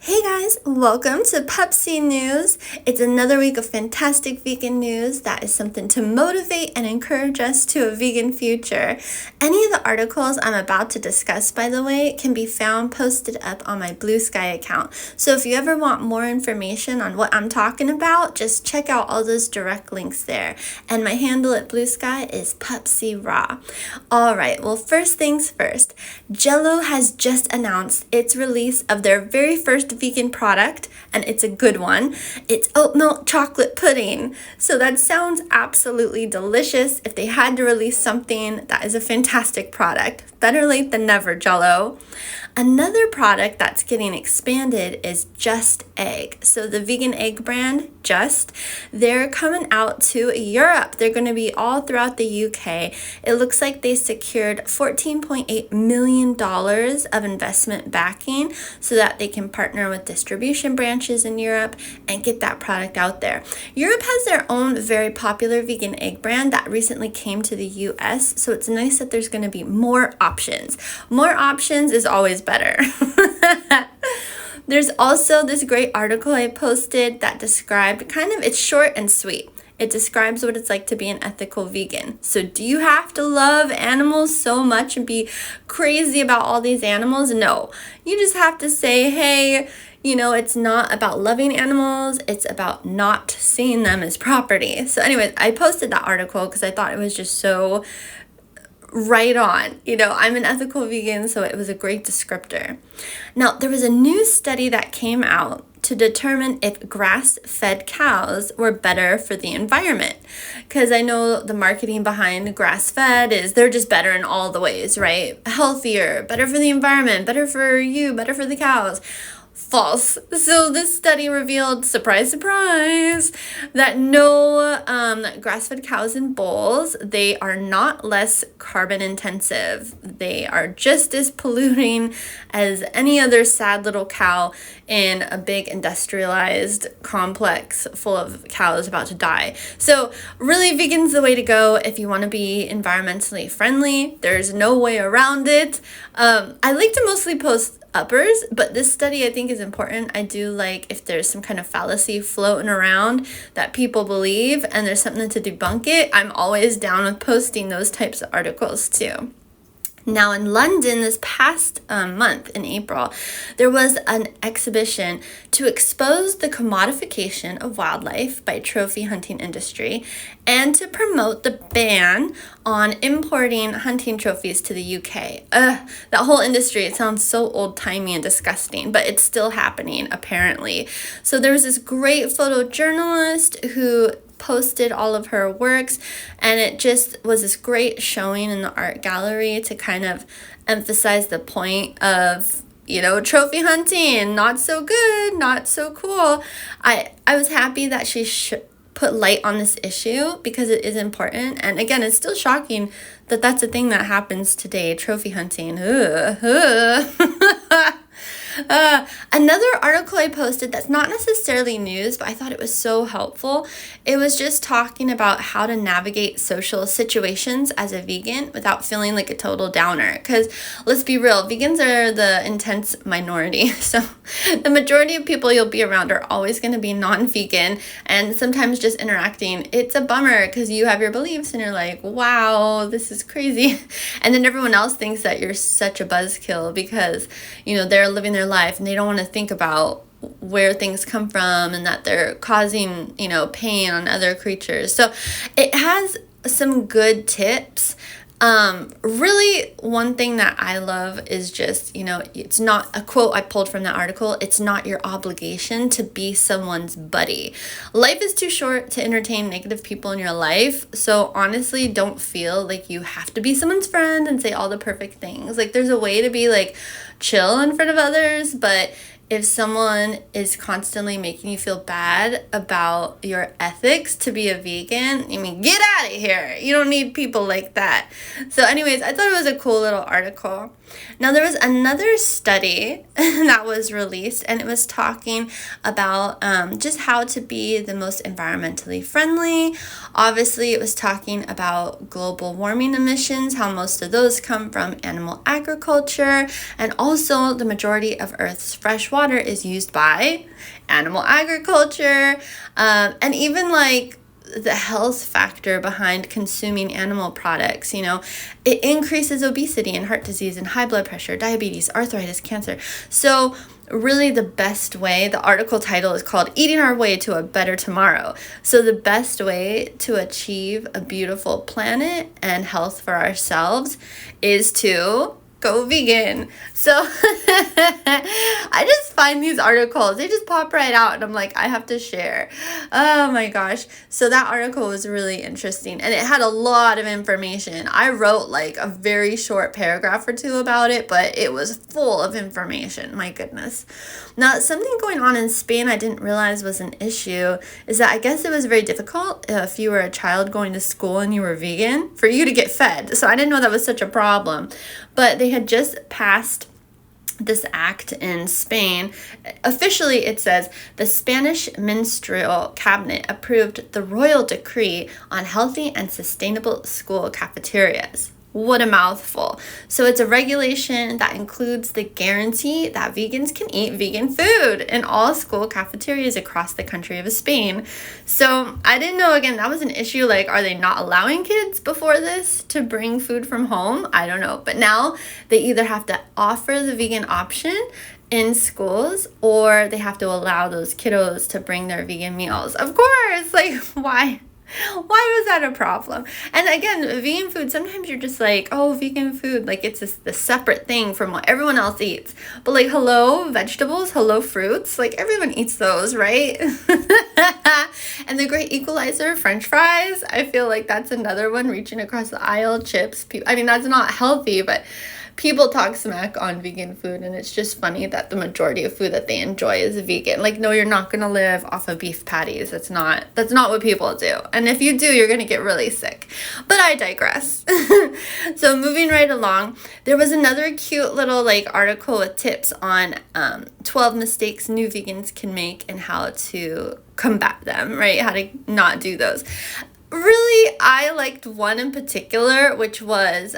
Hey guys, welcome to Pup C News. It's another week of fantastic vegan news that is something to motivate and encourage us to a vegan future. Any of the articles I'm about to discuss, by the way, can be found posted up on my BlueSky account. So if you ever want more information on what I'm talking about, just check out all those direct links there. And my handle at BlueSky is Pup C Raw. Alright, well, first things first. Jell-o has just announced its release of their very first vegan product, and it's a good one. It's oat milk chocolate pudding. So that sounds absolutely delicious. If they had to release something, that is a fantastic product. Better late than never, Jell-o. Another product that's getting expanded is Just Egg. So the vegan egg brand, Just, they're coming out to Europe. They're going to be all throughout the UK. It looks like they secured $14.8 million of investment backing so that they can partner with distribution branches in Europe and get that product out there. Europe has their own very popular vegan egg brand that recently came to the US, so it's nice that there's going to be more options. More options is always better. There's also this great article I posted that described it's short and sweet. It describes what it's like to be an ethical vegan. So do you have to love animals so much and be crazy about all these animals? No. You just have to say, hey, it's not about loving animals. It's about not seeing them as property. So anyways, I posted that article because I thought it was just so right on. I'm an ethical vegan, so it was a great descriptor. Now, there was a new study that came out to determine if grass-fed cows were better for the environment. Because I know the marketing behind grass-fed is they're just better in all the ways, right? Healthier, better for the environment, better for you, better for the cows. False. So this study revealed, surprise, surprise, that no grass-fed cows and bulls, they are not less carbon intensive. They are just as polluting as any other sad little cow in a big industrialized complex full of cows about to die. So really, vegan's the way to go if you want to be environmentally friendly. There's no way around it. I like to mostly post uppers, but this study I think is important. I do like if there's some kind of fallacy floating around that people believe and there's something to debunk it, I'm always down with posting those types of articles too. Now in London this past month in April, there was an exhibition to expose the commodification of wildlife by trophy hunting industry and to promote the ban on importing hunting trophies to the UK. That whole industry, it sounds so old-timey and disgusting, but it's still happening apparently. So there was this great photojournalist who posted all of her works, and it just was this great showing in the art gallery to kind of emphasize the point of trophy hunting, not so good, not so cool. I was happy that she put light on this issue because it is important, and again, it's still shocking that that's a thing that happens today, trophy hunting. Another article I posted that's not necessarily news, but I thought it was so helpful. It was just talking about how to navigate social situations as a vegan without feeling like a total downer. Because let's be real, vegans are the intense minority. So the majority of people you'll be around are always going to be non-vegan, and sometimes just interacting, it's a bummer because you have your beliefs and you're like, wow, this is crazy. And then everyone else thinks that you're such a buzzkill because, they're living their life and they don't want to think about where things come from and that they're causing, pain on other creatures. So it has some good tips. Really, one thing that I love is just, it's not a quote I pulled from that article. It's not your obligation to be someone's buddy. Life is too short to entertain negative people in your life. So honestly, don't feel like you have to be someone's friend and say all the perfect things. Like there's a way to be like chill in front of others, but if someone is constantly making you feel bad about your ethics to be a vegan, get out of here. You don't need people like that. So anyways, I thought it was a cool little article. Now, there was another study that was released, and it was talking about just how to be the most environmentally friendly. Obviously, it was talking about global warming emissions, how most of those come from animal agriculture, and also the majority of Earth's fresh water water is used by animal agriculture, and even like the health factor behind consuming animal products. It increases obesity and heart disease and high blood pressure, diabetes, arthritis, cancer. So really the best way, the article title is called Eating Our Way to a Better Tomorrow. So the best way to achieve a beautiful planet and health for ourselves is to go vegan. So I just find these articles, they just pop right out and I'm like, I have to share. Oh my gosh. So that article was really interesting and it had a lot of information. I wrote like a very short paragraph or two about it, but it was full of information. My goodness. Now, something going on in Spain I didn't realize was an issue is that I guess it was very difficult if you were a child going to school and you were vegan for you to get fed. So I didn't know that was such a problem. But they had just passed this act in Spain. Officially, it says the Spanish Ministerial Cabinet approved the royal decree on healthy and sustainable school cafeterias. What a mouthful. So it's a regulation that includes the guarantee that vegans can eat vegan food in all school cafeterias across the country of Spain. So I didn't know, again, that was an issue. Like, are they not allowing kids before this to bring food from home? I don't know. But now they either have to offer the vegan option in schools or they have to allow those kiddos to bring their vegan meals. Of course, like, why? Why was that a problem? And again, vegan food, sometimes you're just like, oh, vegan food, like it's the separate thing from what everyone else eats. But like, hello, vegetables, hello, fruits, like everyone eats those, right? And the great equalizer, French fries, I feel like that's another one, reaching across the aisle, chips. I mean, that's not healthy, but people talk smack on vegan food, and it's just funny that the majority of food that they enjoy is vegan. Like, no, you're not going to live off of beef patties. That's not what people do. And if you do, you're going to get really sick. But I digress. So moving right along, there was another cute little like article with tips on 12 mistakes new vegans can make and how to combat them, right? How to not do those. Really, I liked one in particular, which was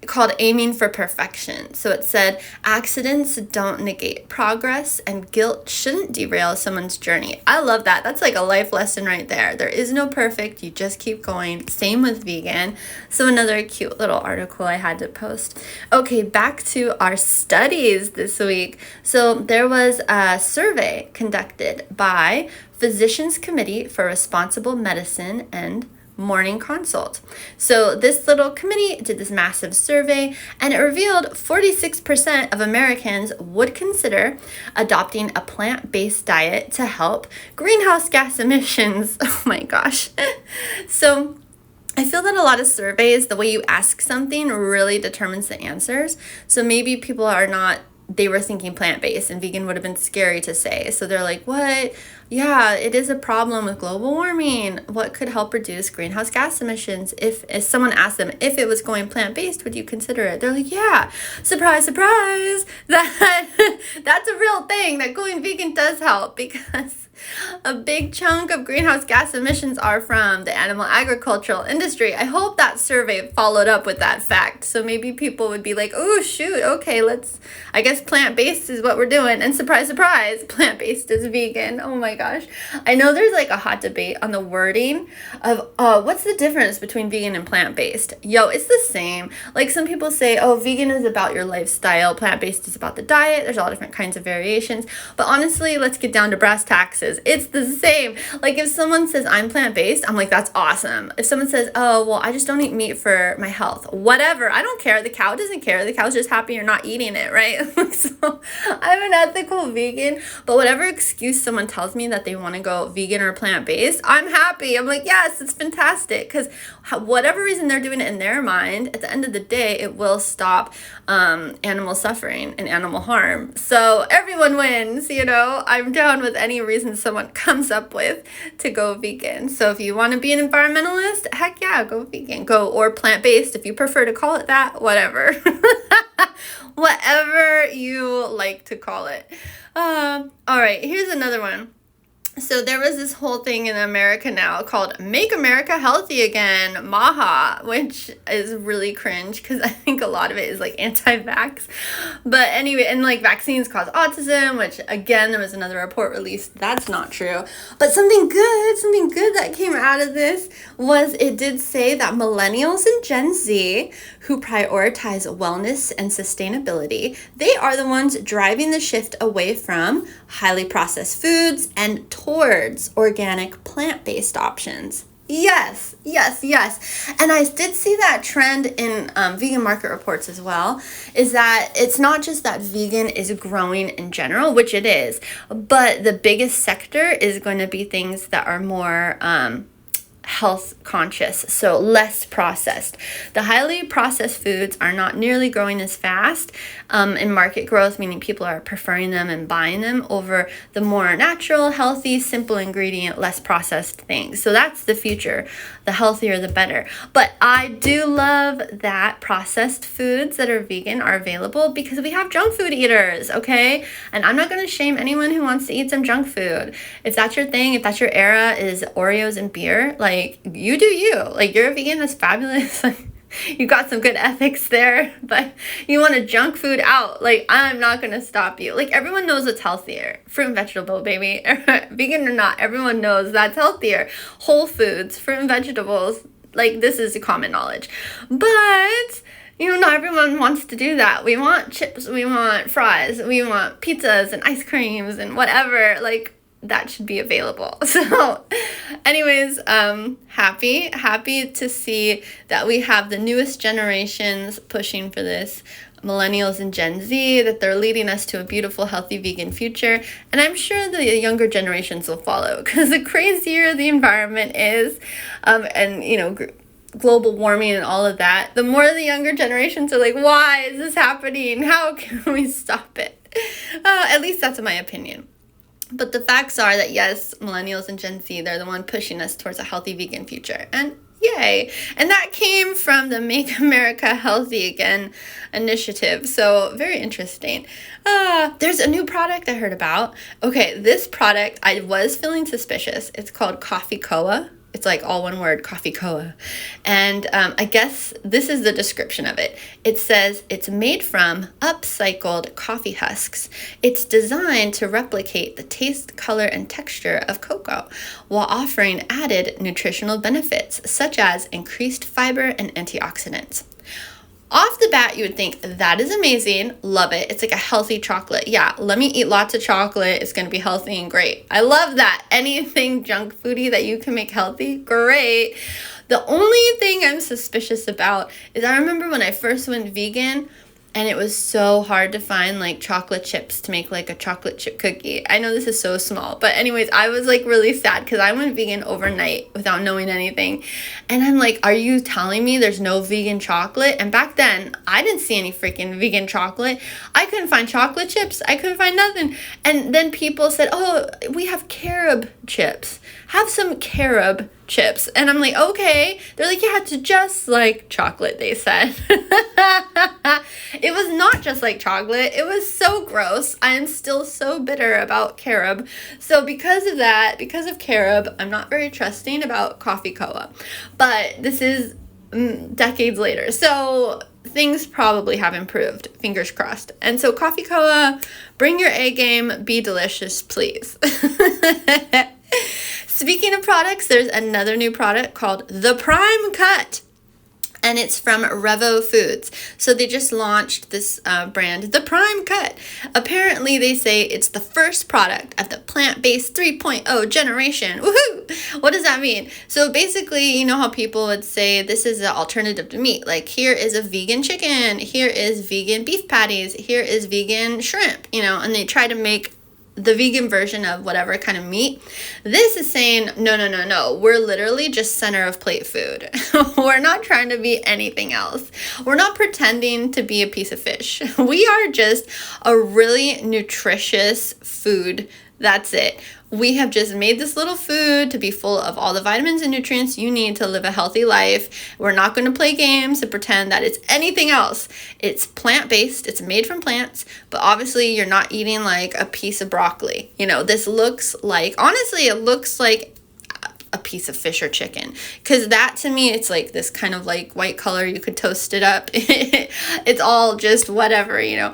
called Aiming for Perfection. So it said, accidents don't negate progress and guilt shouldn't derail someone's journey. I love that. That's like a life lesson right there. There is no perfect. You just keep going. Same with vegan. So another cute little article I had to post. Okay, back to our studies this week. So there was a survey conducted by Physicians Committee for Responsible Medicine and Morning Consult. So this little committee did this massive survey and it revealed 46% of Americans would consider adopting a plant-based diet to help greenhouse gas emissions. Oh my gosh. So I feel that a lot of surveys, the way you ask something really determines the answers. So maybe people are not, they were thinking plant-based and vegan would have been scary to say. So they're like, what? Yeah, it is a problem with global warming. What could help reduce greenhouse gas emissions? If someone asked them if it was going plant-based, would you consider it? They're like, yeah, surprise, surprise. That's a real thing, that going vegan does help because a big chunk of greenhouse gas emissions are from the animal agricultural industry. I hope that survey followed up with that fact. So maybe people would be like, oh, shoot, okay, I guess plant-based is what we're doing. And surprise, surprise, plant-based is vegan. Oh my gosh. I know there's like a hot debate on the wording of, what's the difference between vegan and plant-based? Yo, it's the same. Like some people say, oh, vegan is about your lifestyle. Plant-based is about the diet. There's all different kinds of variations. But honestly, let's get down to brass taxes. It's the same. Like if someone says I'm plant-based, I'm like, that's awesome. If someone says, oh, well, I just don't eat meat for my health, whatever, I don't care. The cow doesn't care. The cow's just happy you're not eating it, right? So I'm an ethical vegan, but whatever excuse someone tells me that they want to go vegan or plant-based, I'm happy. I'm like, yes, it's fantastic, because whatever reason they're doing it in their mind, at the end of the day, it will stop animal suffering and animal harm. So everyone wins, I'm down with any reason someone comes up with to go vegan. So if you want to be an environmentalist, heck yeah, go vegan. Or plant-based if you prefer to call it that, whatever. Whatever you like to call it. All right, here's another one. So there was this whole thing in America now called Make America Healthy Again, MAHA, which is really cringe because I think a lot of it is like anti-vax. But anyway, and like vaccines cause autism, which again, there was another report released. That's not true. But something good that came out of this was it did say that millennials and Gen Z who prioritize wellness and sustainability, they are the ones driving the shift away from highly processed foods and towards organic plant-based options. Yes. And I did see that trend in vegan market reports as well, is that it's not just that vegan is growing in general, which it is, but the biggest sector is going to be things that are more health conscious, so less processed. The highly processed foods are not nearly growing as fast in market growth, meaning people are preferring them and buying them over the more natural, healthy, simple ingredient, less processed things. So that's the future. The healthier, the better. But I do love that processed foods that are vegan are available because we have junk food eaters, okay? And I'm not going to shame anyone who wants to eat some junk food. If that's your thing, if that's your era, is Oreos and beer, like, you do you. Like, you're a vegan, that's fabulous. You got some good ethics there, but you want to junk food out. Like, I'm not going to stop you. Like, everyone knows what's healthier. Fruit and vegetable, baby. Vegan or not, everyone knows that's healthier. Whole foods, fruit and vegetables. Like, this is common knowledge. But not everyone wants to do that. We want chips, we want fries, we want pizzas and ice creams and whatever. Like, that should be available. So anyways, happy to see that we have the newest generations pushing for this, millennials and Gen Z, that they're leading us to a beautiful, healthy vegan future. And I'm sure the younger generations will follow, because the crazier the environment is, global warming and all of that, the more the younger generations are like, why is this happening? How can we stop it? At least that's my opinion. But the facts are that, yes, millennials and Gen Z, they're the one pushing us towards a healthy vegan future. And yay. And that came from the Make America Healthy Again initiative. So very interesting. There's a new product I heard about. Okay, this product, I was feeling suspicious. It's called Coffee Coa. It's like all one word, Coffee Coa. And I guess this is the description of it. It says it's made from upcycled coffee husks. It's designed to replicate the taste, color, and texture of cocoa while offering added nutritional benefits such as increased fiber and antioxidants. Off the bat, you would think, that is amazing, love it. It's like a healthy chocolate. Yeah, let me eat lots of chocolate. It's going to be healthy and great. I love that. Anything junk foodie that you can make healthy, great. The only thing I'm suspicious about is I remember when I first went vegan, and it was so hard to find like chocolate chips to make like a chocolate chip cookie. I know this is so small, but anyways, I was like really sad because I went vegan overnight without knowing anything. And I'm like, are you telling me there's no vegan chocolate? And back then, I didn't see any freaking vegan chocolate. I couldn't find chocolate chips. I couldn't find nothing. And then people said, oh, we have carob chips. Have some carob chips. And I'm like, okay. They're like, yeah, it's just like chocolate, they said. It was not just like chocolate. It was so gross. I am still so bitter about carob. So because of that, because of carob, I'm not very trusting about Coffee Coa. But this is decades later. So things probably have improved. Fingers crossed. And so Coffee Coa, bring your A game. Be delicious, please. Speaking of products, there's another new product called the Prime Cut. And it's from Revo Foods. So they just launched this brand, the Prime Cut. Apparently, they say it's the first product of the plant-based 3.0 generation. Woohoo! What does that mean? So basically, you know how people would say this is an alternative to meat. Like, here is a vegan chicken. Here is vegan beef patties. Here is vegan shrimp. And they try to make the vegan version of whatever kind of meat. This is saying, no. We're literally just center of plate food. We're not trying to be anything else. We're not pretending to be a piece of fish. We are just a really nutritious food That's it. We have just made this little food to be full of all the vitamins and nutrients you need to live a healthy life. We're not going to play games and pretend that it's anything else. It's plant-based, it's made from plants, but obviously you're not eating like a piece of broccoli. You know, this looks like, honestly, it looks like a piece of fish or chicken, because that to me, it's like this kind of like white color. You could toast it up. It's all just whatever, you know.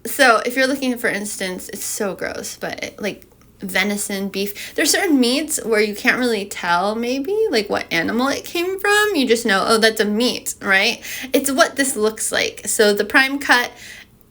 So if you're looking, for instance, it's so gross, but like venison, beef, there's certain meats where you can't really tell maybe like what animal it came from. You just know, oh, that's a meat, right? It's what this looks like. So the prime cut,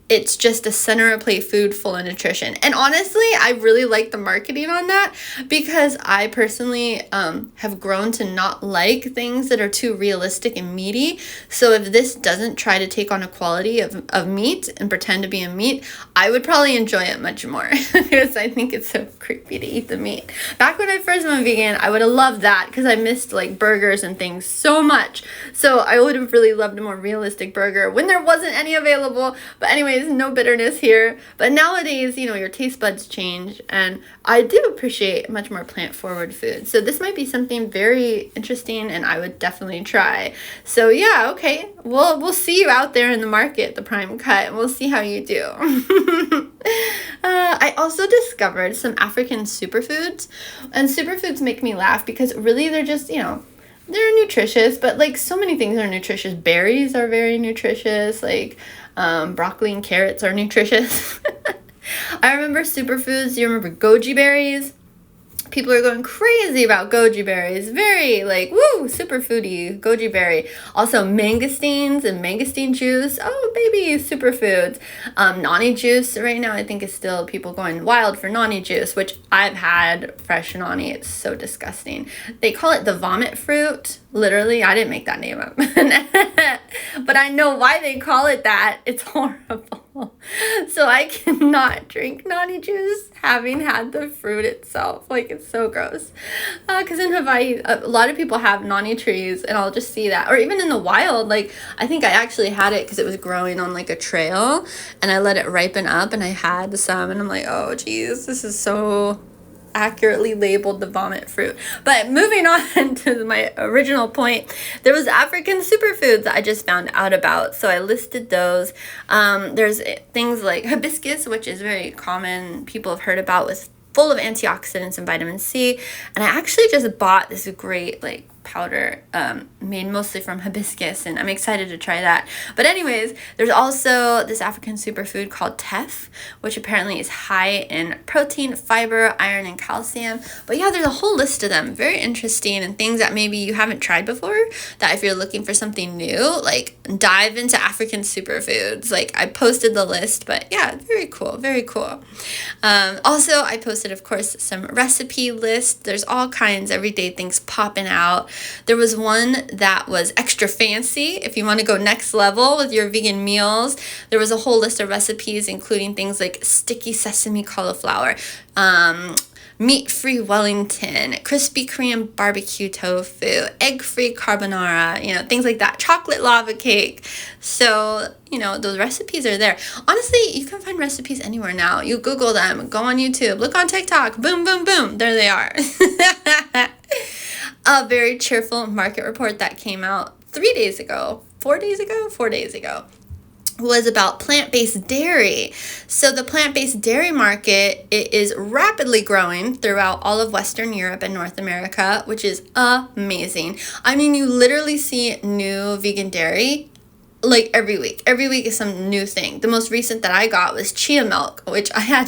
it's just a center of plate food full of nutrition. And honestly, I really like the marketing on that, because I personally have grown to not like things that are too realistic and meaty. So if this doesn't try to take on a quality of meat and pretend to be a meat, I would probably enjoy it much more, because I think it's so creepy to eat the meat. Back when I first went vegan, I would have loved that, because I missed like burgers and things so much. So I would have really loved a more realistic burger when there wasn't any available. But anyways, no bitterness here. But nowadays, you know, your taste buds change, and I do appreciate much more plant-forward food. So this might be something very interesting, and I would definitely try. So yeah, okay, we'll see you out there in the market, the prime cut, and we'll see how you do. I also discovered some African superfoods, and superfoods make me laugh because really they're just, you know, they're nutritious, but like so many things are nutritious. Berries are very nutritious, like broccoli and carrots are nutritious. I remember superfoods. You remember goji berries? People are going crazy about goji berries. Very like, woo, super foodie, goji berry. Also mangosteens and mangosteen juice. Oh, baby, superfoods. Nani juice right now, I think, is still people going wild for nani juice, which I've had fresh nani. It's so disgusting. They call it the vomit fruit. Literally, I didn't make that name up. But I know why they call it that. It's horrible. So I cannot drink nani juice having had the fruit itself. Like, it's so gross. Because in Hawaii, a lot of people have nani trees, and I'll just see that. Or even in the wild, like, I think I actually had it because it was growing on like a trail, and I let it ripen up, and I had some, and I'm like, oh geez, this is so accurately labeled the vomit fruit. But moving on to my original point, there was African superfoods that I just found out about, so I listed those. There's things like hibiscus, which is very common, people have heard about, with full of antioxidants and vitamin C. And I actually just bought this great like powder made mostly from hibiscus, and I'm excited to try that. But anyways, there's also this African superfood called teff, which apparently is high in protein, fiber, iron, and calcium. But yeah, there's a whole list of them. Very interesting, and things that maybe you haven't tried before, that if you're looking for something new, like dive into African superfoods. Like, I posted the list, but yeah, very cool, very cool. Also, I posted, of course, some recipe lists. There's all kinds everyday things popping out. There was one that was extra fancy. If you want to go next level with your vegan meals, there was a whole list of recipes, including things like sticky sesame cauliflower, meat-free Wellington, crispy Korean barbecue tofu, egg-free carbonara, you know, things like that, chocolate lava cake. So, you know, those recipes are there. Honestly, you can find recipes anywhere now. You Google them, go on YouTube, look on TikTok, boom, boom, boom, there they are. A very cheerful market report that came out 4 days ago, was about plant-based dairy. So the plant-based dairy market, it is rapidly growing throughout all of Western Europe and North America, which is amazing. I mean, you literally see new vegan dairy like every week. Every week is some new thing. The most recent that I got was chia milk, which I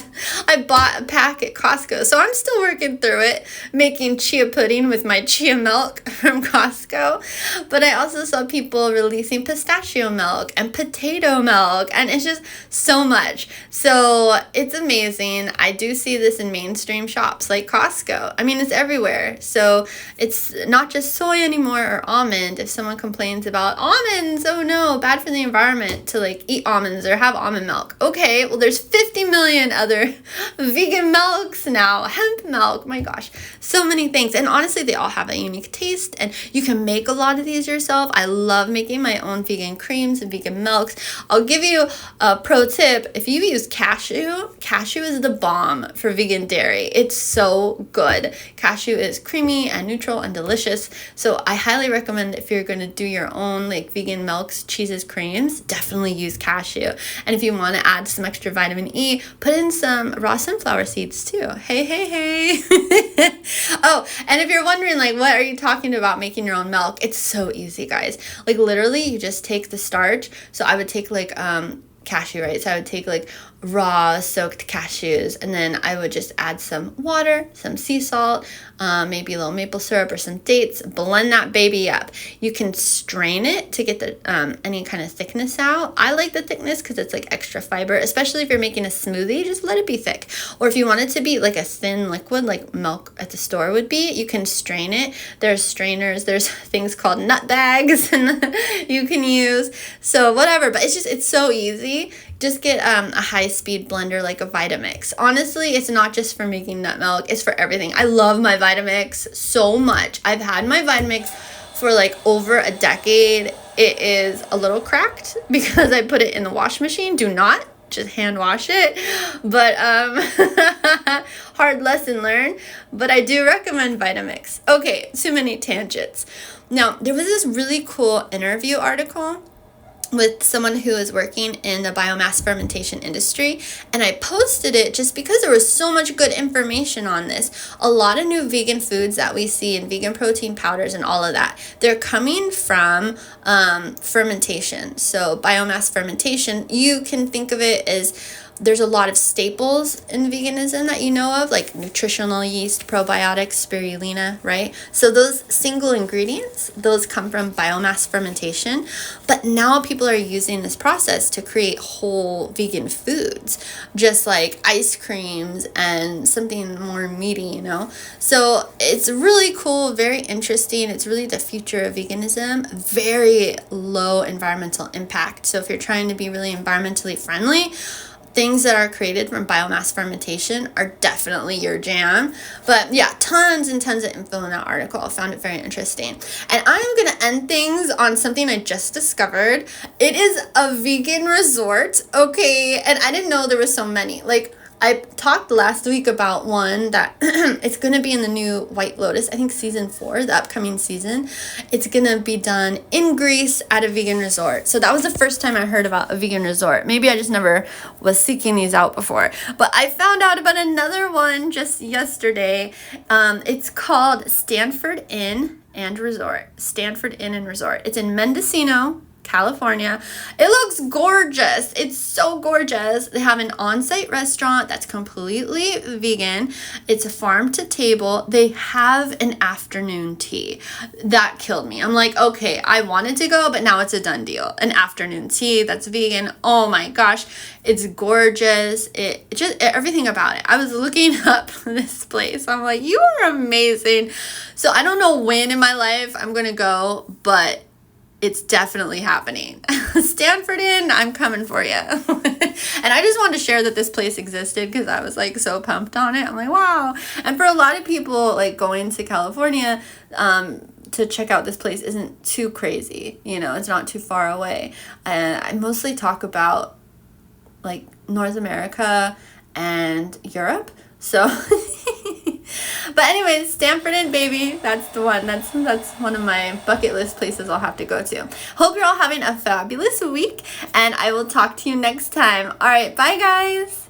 bought a pack at Costco. So I'm still working through it, making chia pudding with my chia milk from Costco. But I also saw people releasing pistachio milk and potato milk, and it's just so much. So it's amazing. I do see this in mainstream shops like Costco. I mean, it's everywhere. So it's not just soy anymore or almond. If someone complains about almonds, oh no, bad for the environment to like eat almonds or have almond milk. Okay, well there's 50 million other vegan milks now, hemp milk, my gosh, so many things. And honestly, they all have a unique taste, and you can make a lot of these yourself. I love making my own vegan creams and vegan milks. I'll give you a pro tip. If you use cashew is the bomb for vegan dairy. It's so good. Cashew is creamy and neutral and delicious. So I highly recommend, if you're going to do your own like vegan milks, cheeses, creams, definitely use cashew. And if you want to add some extra vitamin E, put in some raw sunflower seeds too. Hey. Oh, and if you're wondering like, what are you talking about making your own milk? It's so easy, guys. Like literally you just take the starch. So I would take like cashew, right? So I would take like raw soaked cashews, and then I would just add some water, some sea salt, maybe a little maple syrup or some dates, blend that baby up. You can strain it to get the any kind of thickness out. I like the thickness because it's like extra fiber, especially if you're making a smoothie. Just let it be thick. Or if you want it to be like a thin liquid like milk at the store would be, you can strain it. There's strainers, there's things called nut bags and you can use, so whatever. But it's so easy. Just get a high-speed blender like a Vitamix. Honestly, it's not just for making nut milk. It's for everything. I love my Vitamix so much. I've had my Vitamix for like over a decade. It is a little cracked because I put it in the wash machine. Do not just hand wash it. But hard lesson learned. But I do recommend Vitamix. Okay, too many tangents. Now, there was this really cool interview article with someone who is working in the biomass fermentation industry, and I posted it just because there was so much good information on this. A lot of new vegan foods that we see, and vegan protein powders and all of that, they're coming from fermentation. So biomass fermentation, you can think of it as, there's a lot of staples in veganism that you know of, like nutritional yeast, probiotics, spirulina, right? So those single ingredients, those come from biomass fermentation. But now people are using this process to create whole vegan foods, just like ice creams and something more meaty, you know? So it's really cool, very interesting. It's really the future of veganism, very low environmental impact. So if you're trying to be really environmentally friendly, things that are created from biomass fermentation are definitely your jam. But yeah, tons and tons of info in that article. I found it very interesting. And I'm going to end things on something I just discovered. It is a vegan resort, okay? And I didn't know there were so many. Like, I talked last week about one that it's going to be in the new White Lotus, I think season 4, the upcoming season. It's going to be done in Greece at a vegan resort. So that was the first time I heard about a vegan resort. Maybe I just never was seeking these out before. But I found out about another one just yesterday. It's called Stanford Inn and Resort. Stanford Inn and Resort. It's in Mendocino, California. It looks gorgeous. It's so gorgeous. They have an on-site restaurant that's completely vegan. It's a farm to table. They have an afternoon tea. That killed me. I'm like, okay, I wanted to go, but now it's a done deal. An afternoon tea that's vegan. Oh my gosh. It's gorgeous. It just, everything about it. I was looking up this place. I'm like, you are amazing. So I don't know when in my life I'm going to go, but it's definitely happening. Stanford Inn, I'm coming for you. And I just wanted to share that this place existed because I was like so pumped on it. I'm like, wow. And for a lot of people, like going to California to check out this place isn't too crazy. You know, it's not too far away. And I mostly talk about like North America and Europe. So, but anyways, Stanford Inn, baby, that's the one. That's one of my bucket list places I'll have to go to. Hope you're all having a fabulous week, and I will talk to you next time. All right, bye guys.